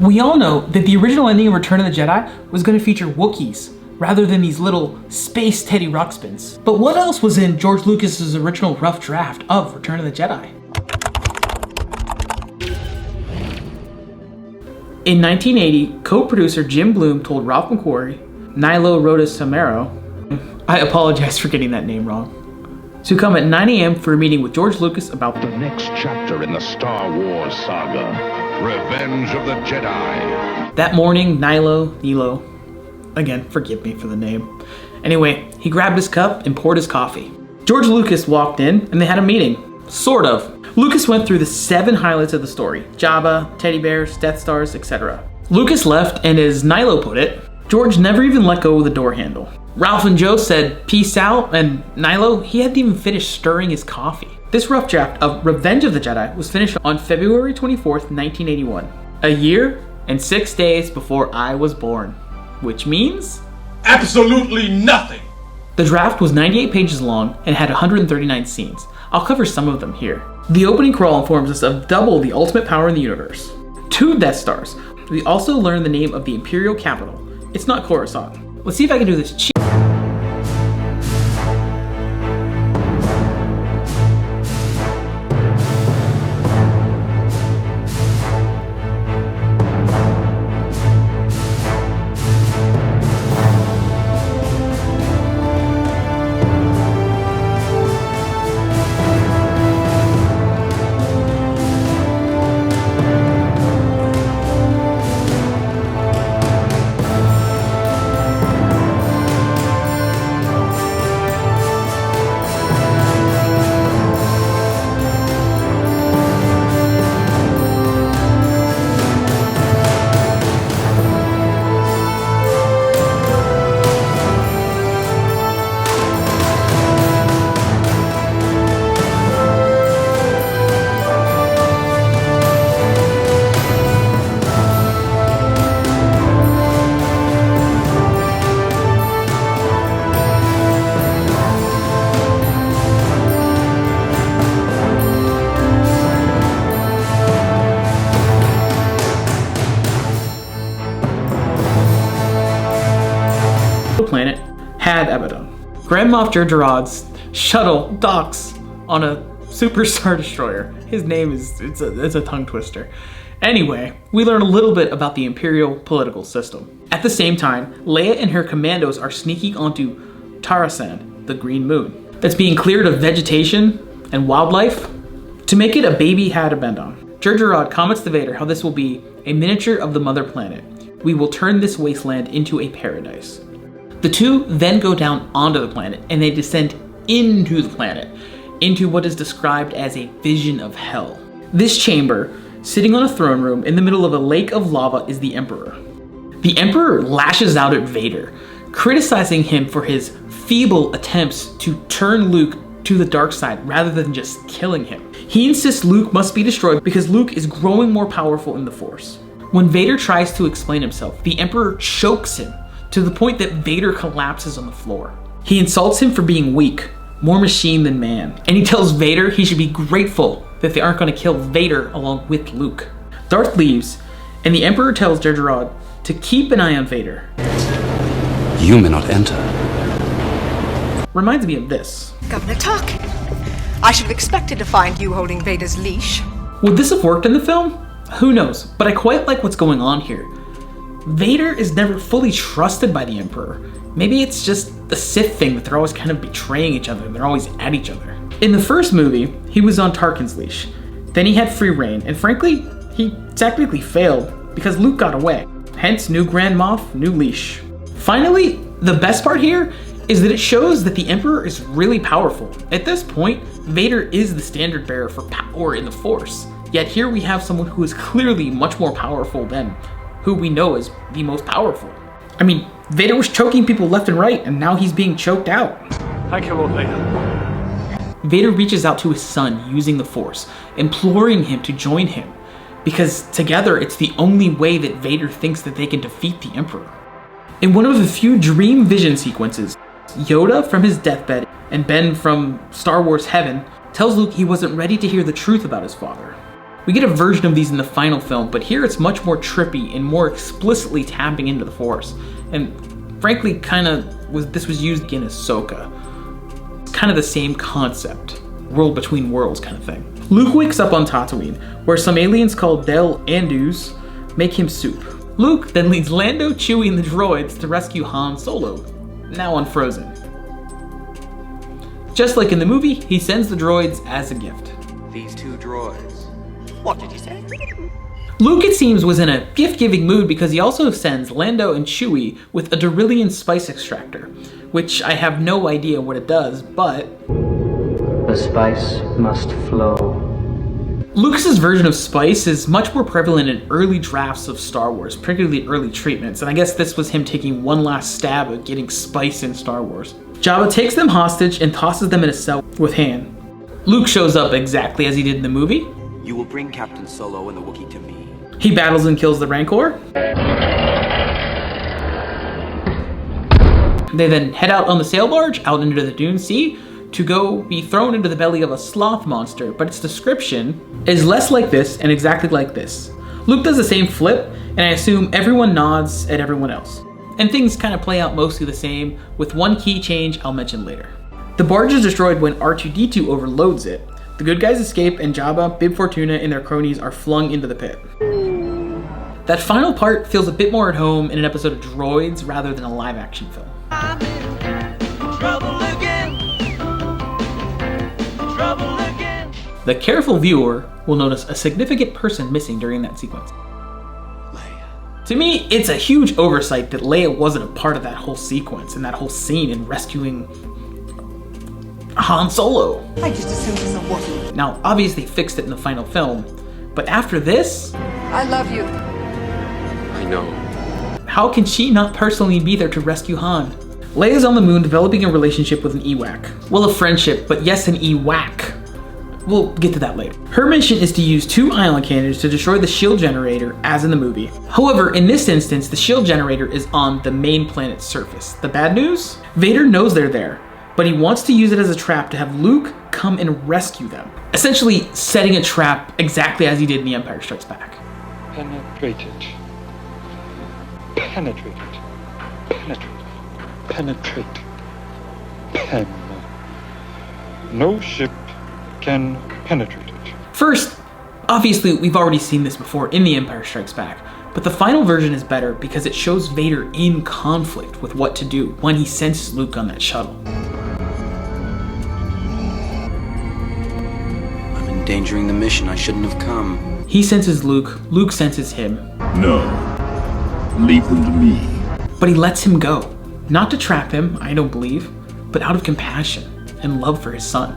We all know that the original ending of Return of the Jedi was going to feature Wookiees, rather than these little space Teddy Ruxpins. But what else was in George Lucas's original rough draft of Return of the Jedi? In 1980, co-producer Jim Bloom told Ralph McQuarrie, Nilo Rota Samaro, I apologize for getting that name wrong, to come at 9 a.m. for a meeting with George Lucas about the next chapter in the Star Wars saga, Revenge of the Jedi. That morning, Nilo, again, forgive me for the name. Anyway, he grabbed his cup and poured his coffee. George Lucas walked in and they had a meeting. Sort of. Lucas went through the 7 highlights of the story. Jabba, teddy bears, Death Stars, etc. Lucas left, and as Nilo put it, George never even let go of the door handle. Ralph and Joe said peace out, and Nilo, he hadn't even finished stirring his coffee. This rough draft of Revenge of the Jedi was finished on February 24th, 1981. A year and 6 days before I was born. Which means? Absolutely nothing! The draft was 98 pages long and had 139 scenes. I'll cover some of them here. The opening crawl informs us of double the ultimate power in the universe. 2 Death Stars. We also learn the name of the Imperial capital. It's not Coruscant. Let's see if I can do this cheap. Planet had Abaddon. Grand Moff Jar Jar Binks' shuttle docks on a Super Star Destroyer. His name is, it's a tongue twister. Anyway, we learn a little bit about the Imperial political system. At the same time, Leia and her commandos are sneaking onto Tarasan, the Green Moon, that's being cleared of vegetation and wildlife to make it a baby had Abaddon. Jar Jar Binks comments to Vader how this will be a miniature of the mother planet. We will turn this wasteland into a paradise. The two then go down onto the planet, and they descend into the planet, into what is described as a vision of hell. This chamber, sitting on a throne room in the middle of a lake of lava, is the Emperor. The Emperor lashes out at Vader, criticizing him for his feeble attempts to turn Luke to the dark side rather than just killing him. He insists Luke must be destroyed because Luke is growing more powerful in the Force. When Vader tries to explain himself, the Emperor chokes him, to the point that Vader collapses on the floor. He insults him for being weak, more machine than man, and he tells Vader he should be grateful that they aren't going to kill Vader along with Luke. Darth leaves, and the Emperor tells Jar Jar Binks to keep an eye on Vader. You may not enter. Reminds me of this. Governor Tarkin, I should have expected to find you holding Vader's leash. Would this have worked in the film? Who knows, but I quite like what's going on here. Vader is never fully trusted by the Emperor. Maybe it's just the Sith thing that they're always kind of betraying each other and they're always at each other. In the first movie, he was on Tarkin's leash. Then he had free reign, and frankly, he technically failed because Luke got away. Hence, new Grand Moff, new leash. Finally, the best part here is that it shows that the Emperor is really powerful. At this point, Vader is the standard bearer for power in the Force. Yet here we have someone who is clearly much more powerful than who we know as the most powerful. I mean, Vader was choking people left and right, and now he's being choked out. I kill Lord Vader. Vader reaches out to his son using the Force, imploring him to join him, because together it's the only way that Vader thinks that they can defeat the Emperor. In one of the few dream vision sequences, Yoda from his deathbed and Ben from Star Wars Heaven tells Luke he wasn't ready to hear the truth about his father. We get a version of these in the final film, but here it's much more trippy and more explicitly tapping into the Force. And frankly, this was used in Ahsoka. It's kind of the same concept. World between worlds kind of thing. Luke wakes up on Tatooine, where some aliens called Del Andus make him soup. Luke then leads Lando, Chewie, and the droids to rescue Han Solo, now unfrozen. Just like in the movie, he sends the droids as a gift. These two droids. What did you say? Luke, it seems, was in a gift-giving mood because he also sends Lando and Chewie with a Derillian spice extractor, which I have no idea what it does, but... The spice must flow. Lucas's version of spice is much more prevalent in early drafts of Star Wars, particularly early treatments, and I guess this was him taking one last stab at getting spice in Star Wars. Jabba takes them hostage and tosses them in a cell with Han. Luke shows up exactly as he did in the movie. You will bring Captain Solo and the Wookiee to me. He battles and kills the Rancor. They then head out on the sail barge out into the Dune Sea to go be thrown into the belly of a sloth monster, but its description is less like this and exactly like this. Luke does the same flip, and I assume everyone nods at everyone else. And things kind of play out mostly the same, with one key change I'll mention later. The barge is destroyed when R2-D2 overloads it. The good guys escape, and Jabba, Bib Fortuna, and their cronies are flung into the pit. That final part feels a bit more at home in an episode of Droids rather than a live-action film. I'm in trouble again. Trouble again. The careful viewer will notice a significant person missing during that sequence. Leia. To me, it's a huge oversight that Leia wasn't a part of that whole sequence and that whole scene in rescuing Han Solo. I just assumed it's a Wookiee. Now, obviously they fixed it in the final film, but after this, I love you. I know. how can she not personally be there to rescue Han? Leia's on the moon developing a relationship with an Ewok. Well, a friendship, but yes, an Ewok. We'll get to that later. Her mission is to use 2 ion cannons to destroy the shield generator, as in the movie. However, in this instance, the shield generator is on the main planet's surface. The bad news? Vader knows they're there, but he wants to use it as a trap to have Luke come and rescue them. Essentially, setting a trap exactly as he did in The Empire Strikes Back. Penetrated. Penetrated. Penetrated. Penetrate. Pen. No ship can penetrate it. First, obviously we've already seen this before in The Empire Strikes Back, but the final version is better because it shows Vader in conflict with what to do when he senses Luke on that shuttle. I'm endangering the mission. I shouldn't have come. He senses Luke, Luke senses him, No. Leave them to me. but he lets him go. Not to trap him, I don't believe, but out of compassion and love for his son.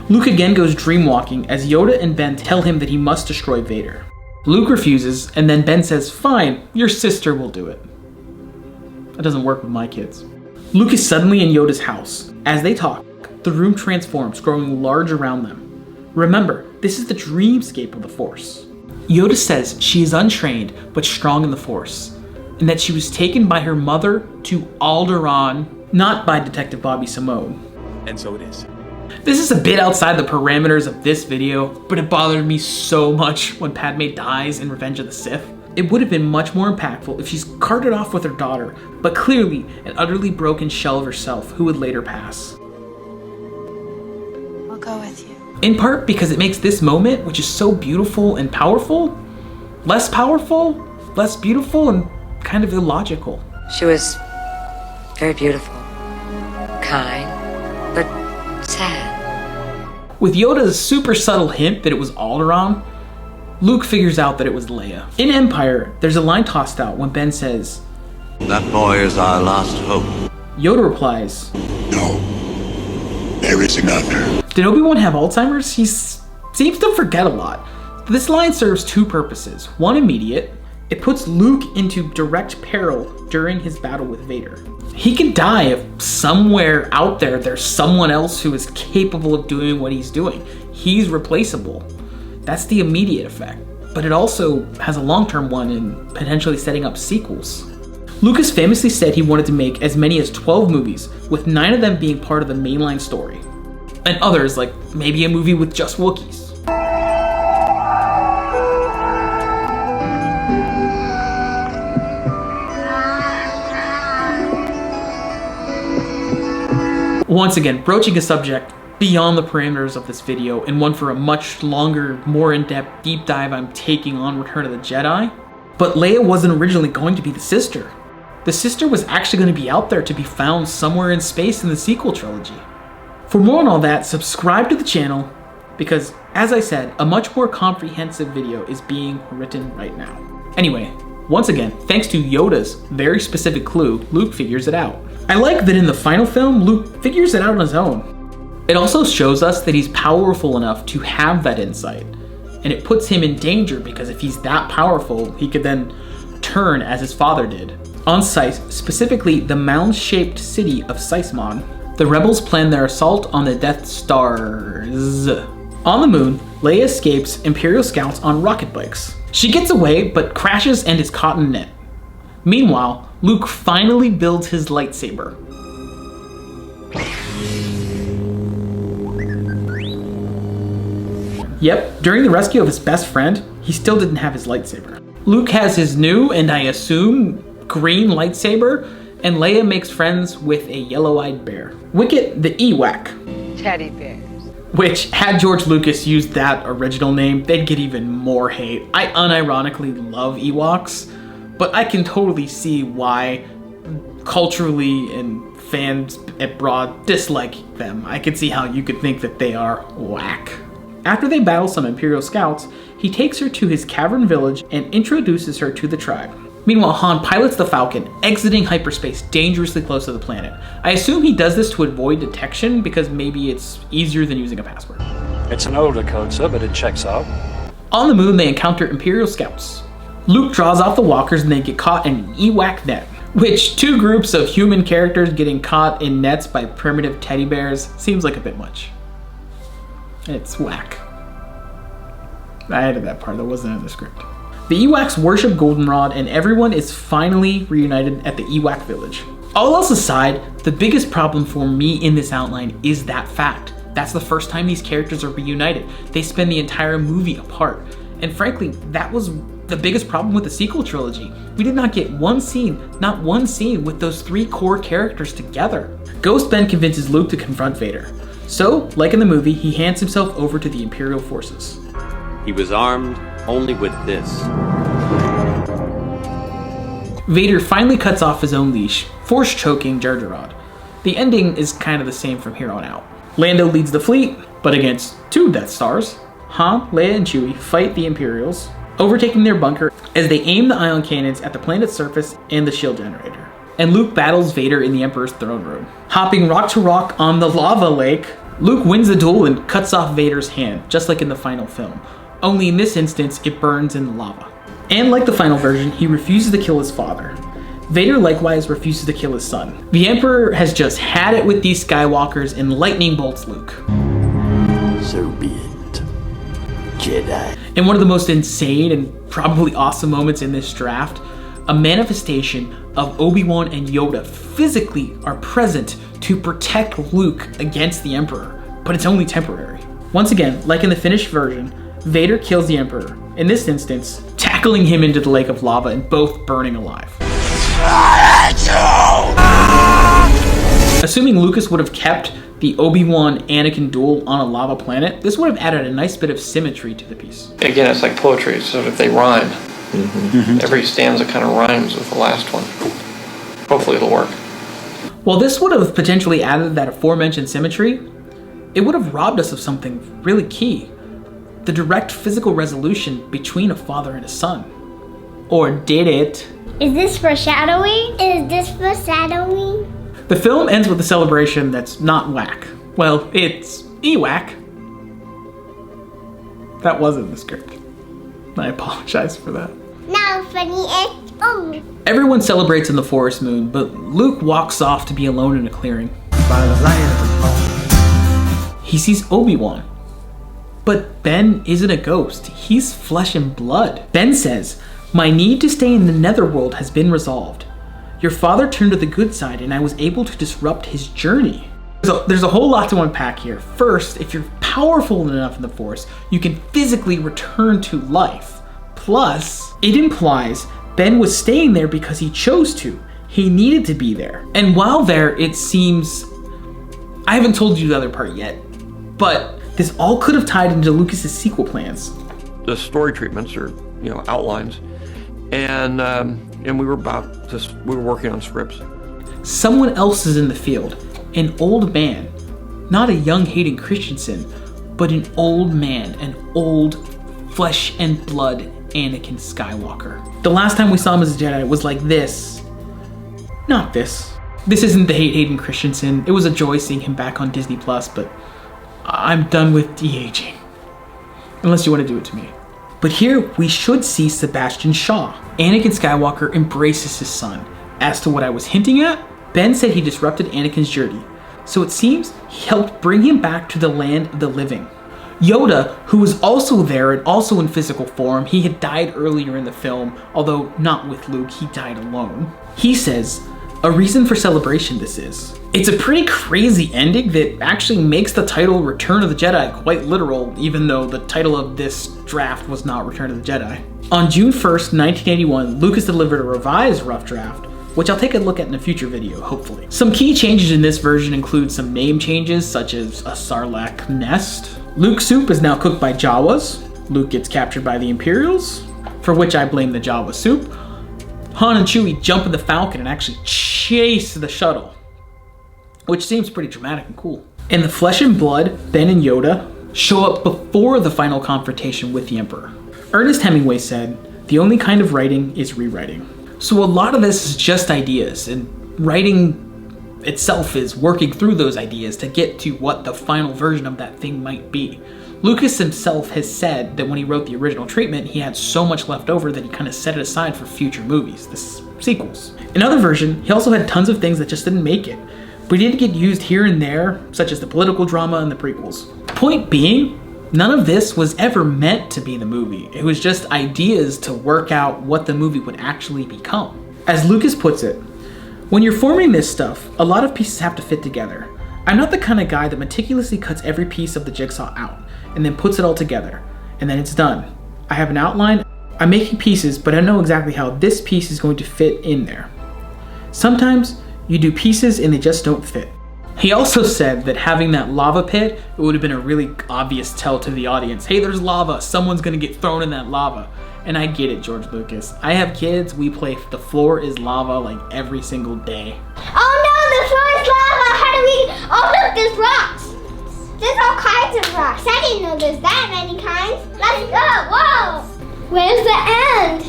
Luke again goes dreamwalking as Yoda and Ben tell him that he must destroy Vader. Luke refuses, and then Ben says, "Fine, your sister will do it." That doesn't work with my kids. Luke is suddenly in Yoda's house. As they talk, the room transforms, growing large around them. Remember, this is the dreamscape of the Force. Yoda says she is untrained but strong in the Force, and that she was taken by her mother to Alderaan, not by Detective Bobby Simone. And so it is. This is a bit outside the parameters of this video, but it bothered me so much when Padme dies in Revenge of the Sith. It would have been much more impactful if she's carted off with her daughter, but clearly an utterly broken shell of herself who would later pass. I'll go with you. In part because it makes this moment, which is so beautiful and powerful, less powerful, less beautiful, and kind of illogical. She was very beautiful, kind, but sad. With Yoda's super subtle hint that it was Alderaan, Luke figures out that it was Leia. In Empire, there's a line tossed out when Ben says, That boy is our last hope. Yoda replies, No. There is another. did Obi-Wan have Alzheimer's? He seems to forget a lot. This line serves 2 purposes. One immediate, it puts Luke into direct peril during his battle with Vader. He could die if somewhere out there's someone else who is capable of doing what he's doing. He's replaceable. That's the immediate effect. But it also has a long-term one in potentially setting up sequels. Lucas famously said he wanted to make as many as 12 movies, with 9 of them being part of the mainline story. and others like maybe a movie with just Wookiees. Once again, broaching a subject beyond the parameters of this video and one for a much longer, more in-depth deep dive I'm taking on Return of the Jedi. But Leia wasn't originally going to be the sister. The sister was actually going to be out there to be found somewhere in space in the sequel trilogy. For more on all that, subscribe to the channel because, as I said, a much more comprehensive video is being written right now. Anyway, once again, thanks to Yoda's very specific clue, Luke figures it out. I like that in the final film, Luke figures it out on his own. It also shows us that he's powerful enough to have that insight, and it puts him in danger because if he's that powerful, he could then turn as his father did. On Sice, specifically the mound-shaped city of Sice-Mon, the rebels plan their assault on the Death Stars. On the moon, Leia escapes Imperial scouts on rocket bikes. She gets away, but crashes and is caught in a net. Meanwhile, Luke finally builds his lightsaber. Yep, during the rescue of his best friend, he still didn't have his lightsaber. Luke has his new, and I assume, green lightsaber, and Leia makes friends with a yellow-eyed bear. Wicket the Ewok. Teddy bears. Which, had George Lucas used that original name, they'd get even more hate. I unironically love Ewoks, but I can totally see why culturally and fans abroad dislike them. I could see how you could think that they are whack. After they battle some Imperial scouts, he takes her to his cavern village and introduces her to the tribe. Meanwhile, Han pilots the Falcon, exiting hyperspace dangerously close to the planet. I assume he does this to avoid detection because maybe it's easier than using a password. It's an older code, sir, but it checks out. On the moon, they encounter Imperial scouts. Luke draws off the walkers and they get caught in an Ewok net, which two groups of human characters getting caught in nets by primitive teddy bears seems like a bit much. It's whack. I added that part that wasn't in the script. The Ewoks worship Goldenrod and everyone is finally reunited at the Ewok village. All else aside, the biggest problem for me in this outline is that fact. That's the first time these characters are reunited. They spend the entire movie apart. And frankly, that was the biggest problem with the sequel trilogy. We did not get one scene, not one scene, with those three core characters together. Ghost Ben convinces Luke to confront Vader. So, like in the movie, he hands himself over to the Imperial forces. He was armed only with this. Vader finally cuts off his own leash, force choking Jar Jar. The ending is kind of the same from here on out. Lando leads the fleet, but against two Death Stars. Han, Leia, and Chewie fight the Imperials, overtaking their bunker as they aim the ion cannons at the planet's surface and the shield generator. And Luke battles Vader in the Emperor's throne room. Hopping rock to rock on the lava lake, Luke wins the duel and cuts off Vader's hand, just like in the final film. Only in this instance, it burns in the lava. And like the final version, he refuses to kill his father. Vader likewise refuses to kill his son. The Emperor has just had it with these Skywalkers and lightning bolts Luke. So be it, Jedi. In one of the most insane and probably awesome moments in this draft, a manifestation of Obi-Wan and Yoda physically are present to protect Luke against the Emperor, but it's only temporary. Once again, like in the finished version, Vader kills the Emperor, in this instance, tackling him into the lake of lava and both burning alive. Assuming Lucas would have kept the Obi-Wan Anakin duel on a lava planet, this would have added a nice bit of symmetry to the piece. Again, it's like poetry, so if they rhyme, every stanza kind of rhymes with the last one. Hopefully it'll work. While this would have potentially added that aforementioned symmetry, it would have robbed us of something really key. The direct physical resolution between a father and a son. Or did it? Is this foreshadowing? The film ends with a celebration that's not whack. Well, it's Ewok. That wasn't in the script. I apologize for that. Now, funny it's over. Everyone celebrates in the forest moon, but Luke walks off to be alone in a clearing. By the light of the moon. He sees Obi-Wan. But Ben isn't a ghost. He's flesh and blood. Ben says, "My need to stay in the netherworld has been resolved. Your father turned to the good side and I was able to disrupt his journey." So there's a whole lot to unpack here. First, if you're powerful enough in the Force, you can physically return to life. Plus, it implies Ben was staying there because he chose to. He needed to be there. And while there, it seems... I haven't told you the other part yet, but this all could have tied into Lucas's sequel plans. The story treatments are, outlines, and we were working on scripts. Someone else is in the field. An old man, not a young Hayden Christensen, but an old man, an old flesh and blood Anakin Skywalker. The last time we saw him as a Jedi was like this. Not this. This isn't the Hayden Christensen. It was a joy seeing him back on Disney Plus, but I'm done with de-aging. Unless you want to do it to me. But here we should see Sebastian Shaw. Anakin Skywalker embraces his son. As to what I was hinting at, Ben said he disrupted Anakin's journey, so it seems he helped bring him back to the land of the living. Yoda, who was also there and also in physical form, he had died earlier in the film, although not with Luke, he died alone. He says, a reason for celebration this is. It's a pretty crazy ending that actually makes the title Return of the Jedi quite literal, even though the title of this draft was not Return of the Jedi. On June 1st, 1981, Lucas delivered a revised rough draft, which I'll take a look at in a future video, hopefully. Some key changes in this version include some name changes, such as a Sarlacc nest. Luke's soup is now cooked by Jawas. Luke gets captured by the Imperials, for which I blame the Jawa soup. Han and Chewie jump in the Falcon and actually chase the shuttle, which seems pretty dramatic and cool. In the Flesh and Blood, Ben and Yoda show up before the final confrontation with the Emperor. Ernest Hemingway said, the only kind of writing is rewriting. So a lot of this is just ideas, and writing itself is working through those ideas to get to what the final version of that thing might be. Lucas himself has said that when he wrote the original treatment, he had so much left over that he kind of set it aside for future movies, the sequels. In other version, he also had tons of things that just didn't make it, but he did get used here and there, such as the political drama and the prequels. Point being, none of this was ever meant to be the movie. It was just ideas to work out what the movie would actually become. As Lucas puts it, when you're forming this stuff, a lot of pieces have to fit together. I'm not the kind of guy that meticulously cuts every piece of the jigsaw out and then puts it all together, and then it's done. I have an outline, I'm making pieces, but I know exactly how this piece is going to fit in there. Sometimes you do pieces and they just don't fit. He also said that having that lava pit, it would have been a really obvious tell to the audience, hey, there's lava, someone's gonna get thrown in that lava. And I get it, George Lucas. I have kids, we play The Floor is Lava like every single day. Oh no, the floor is lava! How do we... Oh look, there's rocks! There's all kinds of rocks. I didn't know there's that many kinds. Let's go, whoa! Where's the end?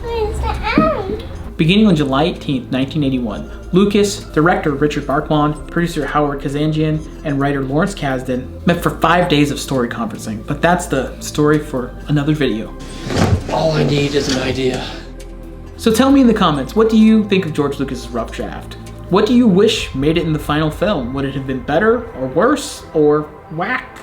Where's the end? Beginning on July 18th, 1981, Lucas, director Richard Marquand, producer Howard Kazanjian, and writer Lawrence Kasdan met for 5 days of story conferencing, but that's the story for another video. All I need is an idea. So tell me in the comments, what do you think of George Lucas's rough draft? What do you wish made it in the final film? Would it have been better, or worse, or whack?